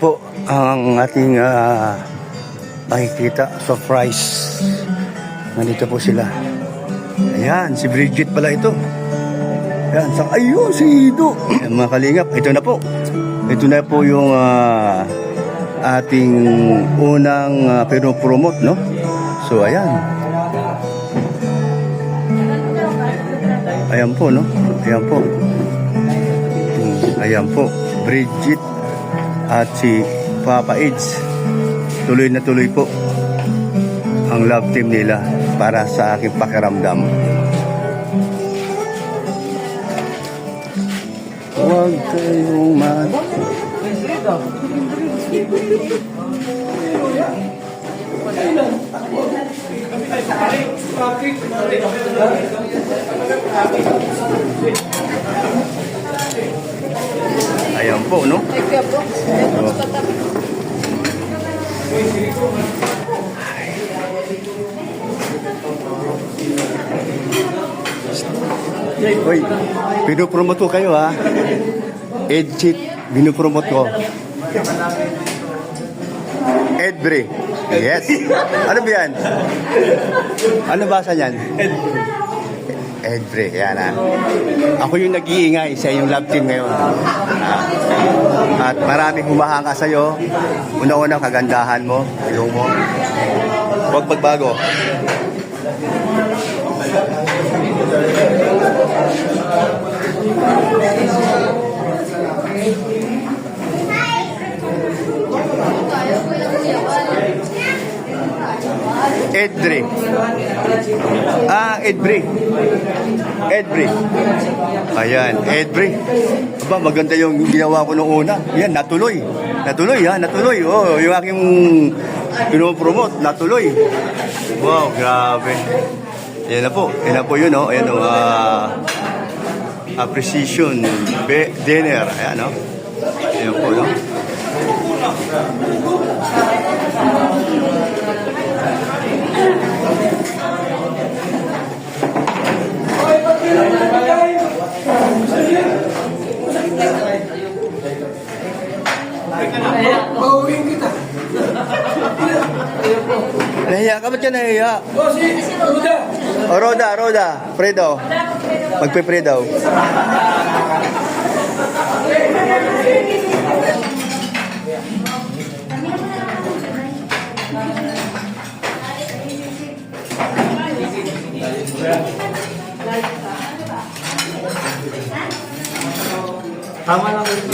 po ang ating makikita. Surprise. Nandito po sila. Ayan, si Bridget pala ito. Ayan, ayun, si Ido. Ayan, mga kalingap, ito na po. Ito na po yung ating unang pinopromote, no? So, ayan. Ayan po, no? Ayan po. Ayan po. Bridget at si Papa Eds. Tuloy na tuloy po ang love team nila para sa aking pakiramdam. Huwag kayong ayan po, no? Uy, pinopromote ko kayo, ha? Edchit, pinopromote ko. Edbre. Yes. Ano ba yan? Ano basa niyan? Edbre, yan, ha? Ako yung nag-iingay sa iyong love team ngayon. At maraming humahanga sa'yo. Una-una, kagandahan mo, ilong mo. Huwag magbago. Edbre. Edbre. Edbre. Ayan, Edbre. Aba, maganda yung ginawa ko noong una. Yan, natuloy. Natuloy, ha? Natuloy. Oh, yung aking pinopromote, natuloy. Wow, grabe. Yan na po. Yan na po yun, no? Ayan, no? Appreciation dinner. Ayan, no? Ayan po, no? Nahiya ka? Ba't ka nahiya? O, Roda. Fredo. Magpe-pray daw. Tama lang ito.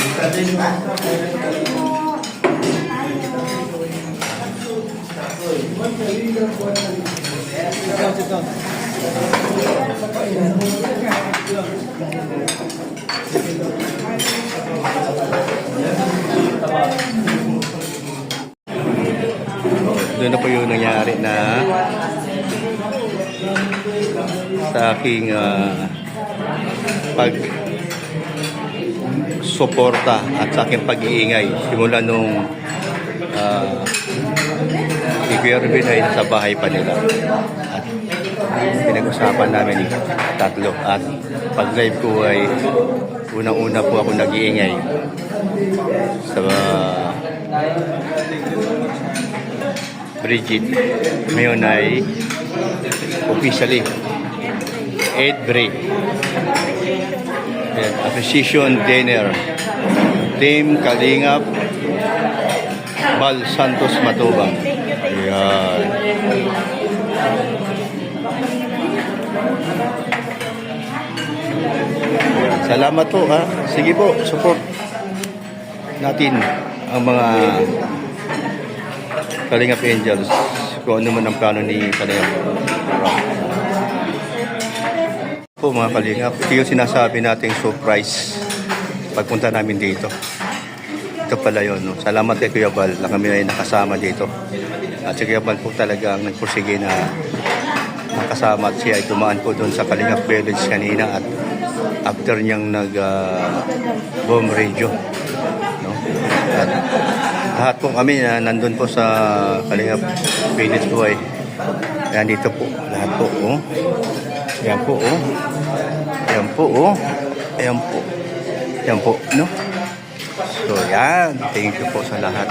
Doon na po yung nangyari na sa aking pag-suporta at sa aking pag-iingay simula nung si Kuya Ruben ay sa bahay pa nila at pinag-usapan namin tatlo at pag-live ko ay unang-una po ako nag-iingay sa Bridget. Ngayon ay officially Edbre. Appreciation dinner. Team Kalingap Bal Santos Matubang. Ayan. Salamat po, ha. Sige po, support natin ang mga Kalingap Angels kung ano man ang plano ni Kalingap po, mga Kalingap. Ito yung sinasabi nating surprise pagpunta namin dito. Ito pala yun, no? Salamat kay Kuya Bal na kami ay nakasama dito. At si Kuya Bal po talagang nagpursige na nakasama at siya ay tumaan po doon sa Kalingap Village kanina at after niyang nag-bomb radio, no? At lahat po kami na nandun po sa Kalingap Village po ay ayan dito po, lahat po, oh. Ayan po, oh. Ayan po, oh. Ayan po. Ayan po, no? So, So yan, thank you po sa lahat.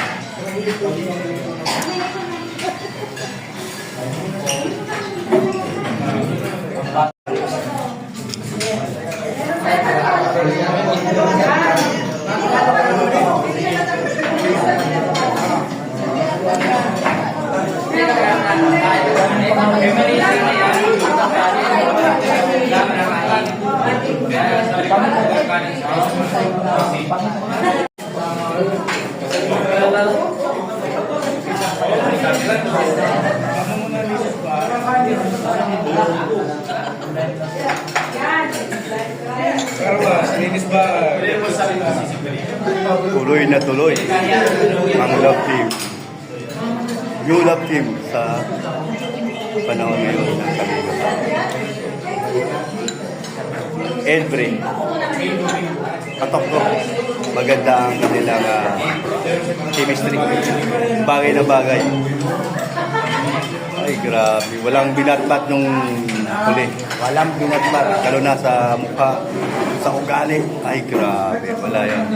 Tuloy na tuloy ang love team. Yung love team sa panahon ngayon ng Kalinga. Every katok ko, maganda ang kanilang chemistry. Bagay na bagay. Ay, grabe. Walang binatbat nung huli. Walang binatbat. Lalo na sa mukha, sa ugali. Ay, grabe. Wala yan.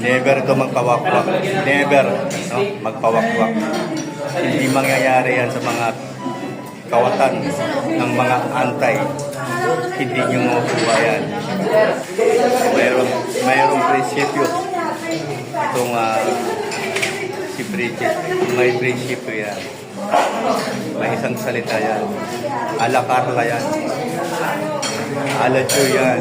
Never ito magpawakwak. Never. No? Magpawakwak. Hindi mangyayari yan sa mga kawatan ng mga antay. Hindi nyo makukuha yan. Mayroong prinsipyo. Itong si Bridget. May prinsipyo yan. May isang salita yan. Ala Carla yan. Ala Joy yan.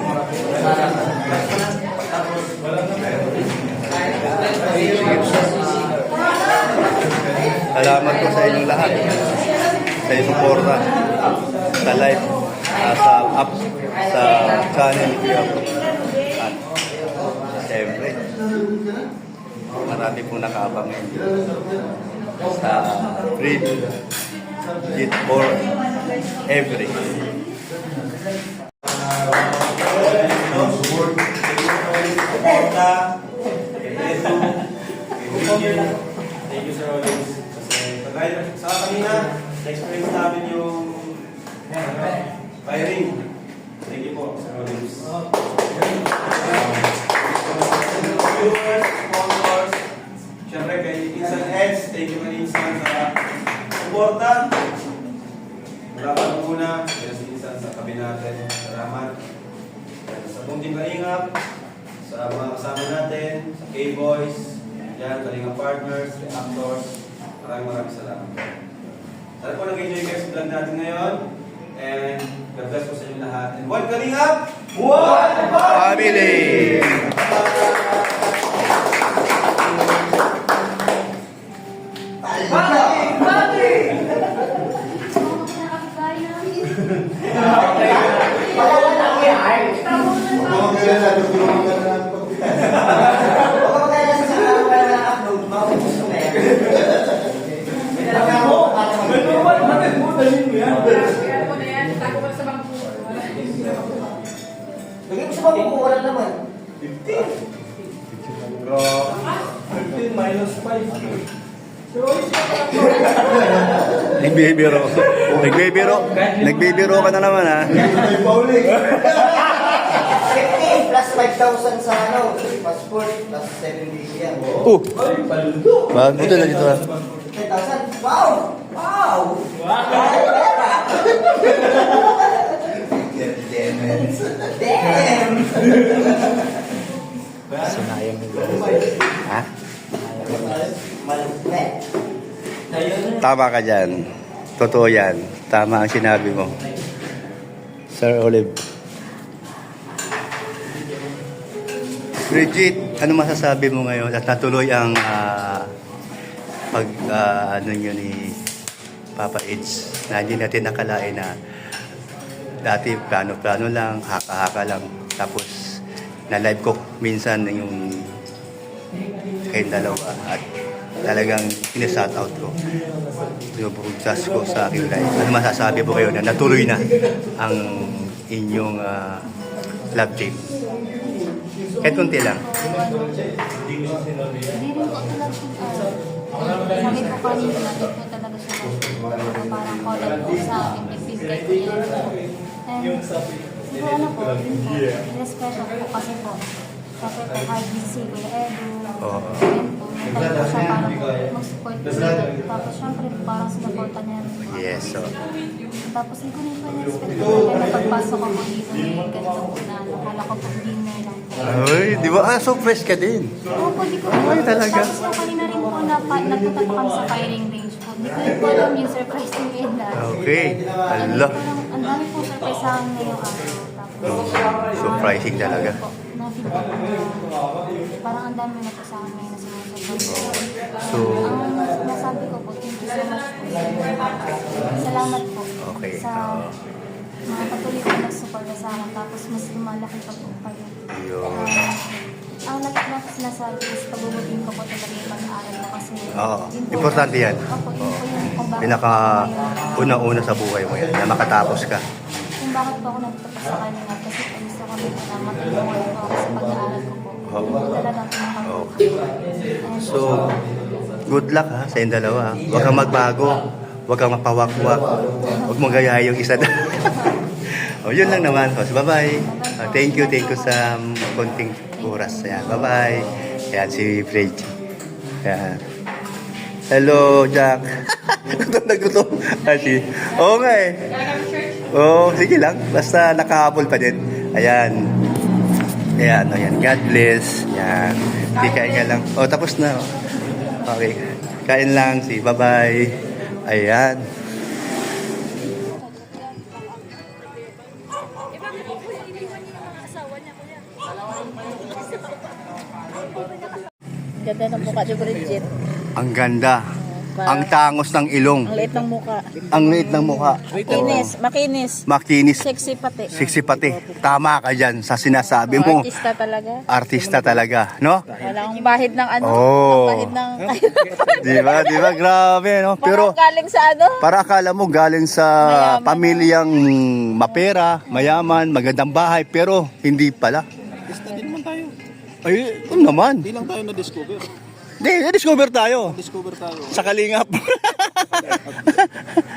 Salamat po sa inyong lahat. Sa inyong suporta. Sa live. Sa app. Sa channel. At siyempre, marami pong nakaabang sa Free Git for Every. Thank you, Sir Rollins. Kasi sa kanina, na-experience namin yung firing. Thank you po, Sir Rollins. Viewers, sponsors, syempre kay Insan X, thank you kay Insan sa suporta. Wala pa muna, kaya si Insan sa kabi natin. Salamat. Sa Bunting Kalingap, sa mga kasama natin, sa K-Boys, yan, Kalingap Partners, the actors, maraming salamat. Sana po nag-enjoy kayo sa vlog natin ngayon. And God bless po sa inyo lahat. And one Kalingap, one Family! Nagbibiro ka na naman, ha? 15 plus 5,000 sa ano, passport plus 7 days yan. Bago na dito, ha? 10,000? Wow! Wow! Damn! Sinayang nila. Ha? Malupet. Tama ka dyan. Totoo yan. Tama ang sinabi mo. Sir Olive. Bridget, ano masasabi mo ngayon at natuloy ang ano nyo ni Papa Eds na hindi natin nakalain na dati plano-plano lang, haka-haka lang, tapos na-live ko minsan yung kayong dalawa at talagang in-shout out ko, binubugtas ko sa aking live. Ano masasabi po kayo na natuloy na ang inyong love team? Kahit kunti lang. Hindi rin po tulad sabi ko kanina natin po talaga siya parang collab po sa akin, nag-feedback ko yan. And siguro ano po, yun po, special po kasi po, Siyempre po kahit si Kuya Edu. Oo. Yun po. Nantay po siya para po mag-support po sila. Tapos siyempre parang sinuporta niya rin po. Yes, so. Tapos hindi ko na po in-expect po na pagpasok ako dito ganito po na nakala ko po dinner lang po. Uy, di ba? Ah, so fresh ka din. Oo po, di ko po. Ay, talaga? Tapos yung kanina rin po na nagpunta po kami sa firing range po. Di ko rin po alam yung surprise ni Edna. Okay. Hala. Ang dami po surprise sa akin ngayong araw. Tapos, Surprising talaga. Na-feedback ko na parang ang dami na po sa akin ngayon na sumusunod. So, Ang nasabi ko po, thank you so much po. Salamat po Okay. sa mga patuloy po nagsuporta sa akin. Tapos mas lumalaki pa po kayo. yun. Ang lahat sinasabi is pagbubugin ko po talaga yung pag-aaral ko kasi Oo. yun po- Importante yan. Opo, yun po yung kung bakit Pinaka ako ngayon- una-una sa buhay mo yan, na makatapos ka. kung bakit po ako nagtapos sa kanila kasi po gusto ko rin na matulungan po ako sa pag-aaral ko po. Oo. Yun po talagang pinaka- Okay. So, good luck ha sa inyong dalawa. Huwag kang magbago. Huwag kang mapawakwak. Huwag mong gayahin yung isa na. O, yun lang naman. O, so, bye-bye. Thank you sa konting oras. Ayan, bye-bye. Ayan, si Freddy. Ayan. Hello, Jack. Gutom na gutom. Oo nga eh. Oo, sige lang. Basta nakahabol pa din. Ayan. Ayan, ayan. God bless. Ayan. Sige, kain ka lang. Oh, tapos na. Okay. Kain lang. Si bye-bye. Ayan. Ganda ng mukha ni Bridget. Ang ganda. Ang tangos ng ilong. Ang liit ng mukha. Ang liit ng mukha. Makinis. Makinis. Sexy pati. Sexy pati. Tama ka dyan sa sinasabi mo. Artista talaga. Artista talaga, no? Walang bahid ng ano. Oh. Bahid ng... Di ba? Grabe, no? Pero Parang galing sa ano. para akala mo galing sa Mayaman. pamilyang mapera, mayaman, magandang bahay, pero hindi pala. Artista din naman tayo. Ay, ano naman? Hindi lang tayo na-discover. Hindi, na-discover tayo. Discover tayo. Sa Kalingap.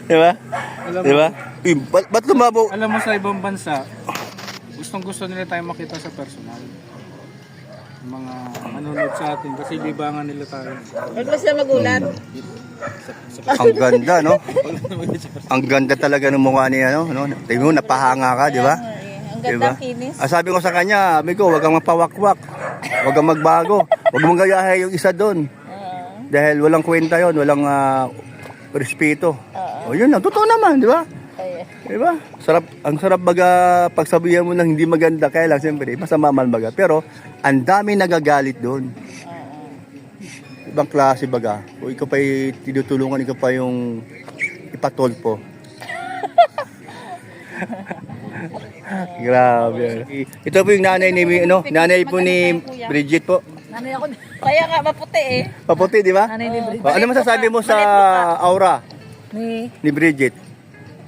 Di ba? Di ba? Eh, ba't lumabo? Alam mo sa ibang bansa, gustong-gusto nila tayo makita sa personal. Yung mga manonood sa atin kasi libangan nila tayo. Huwag mo sila magulat. Ang ganda, no? Ang ganda talaga ng mukha niya, no? Tingnan mo, napahanga ka, di ba? Ang ganda kinis. Sabi ko sa kanya, sabi ko, huwag kang mapawakwak. Huwag kang magbago. Huwag mong gayahin yung isa doon. Dahil walang kwenta yon, walang respeto. O yun lang, totoo naman, di ba? Di ba? Ang sarap baga pagsabihan mo ng hindi maganda, kaya lang siyempre, masama man baga. Pero, ang dami nagagalit doon. Ibang klase baga. O ikaw pa'y tinutulungan, ikaw pa yung ipatolpo. Grabe. Ito po yung nanay ni nanay po ni Bridget po. Nanay ako. Kaya nga maputi eh. Paputi, di ba? Nanay ni Bridget. Ano masasabi mo sa aura ni Bridget?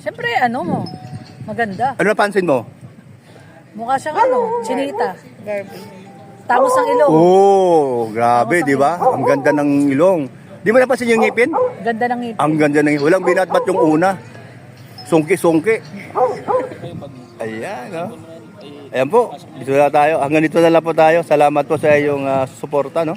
Siyempre ano mo. Maganda. Ano napansin mo? Mukha siyang ano. Chinita. Barbie. Tamos ng ilong. Oh, grabe, di ba? Ang ganda ng ilong. Di mo napansin yung ngipin? Ganda ng ngipin. Ang ganda ng ngipin. Walang binatbat yung una. Sungki-sungki. Ayan, no? Ayan po, dito na tayo. Hanggang dito na lang po tayo. Salamat po sa iyong suporta, no?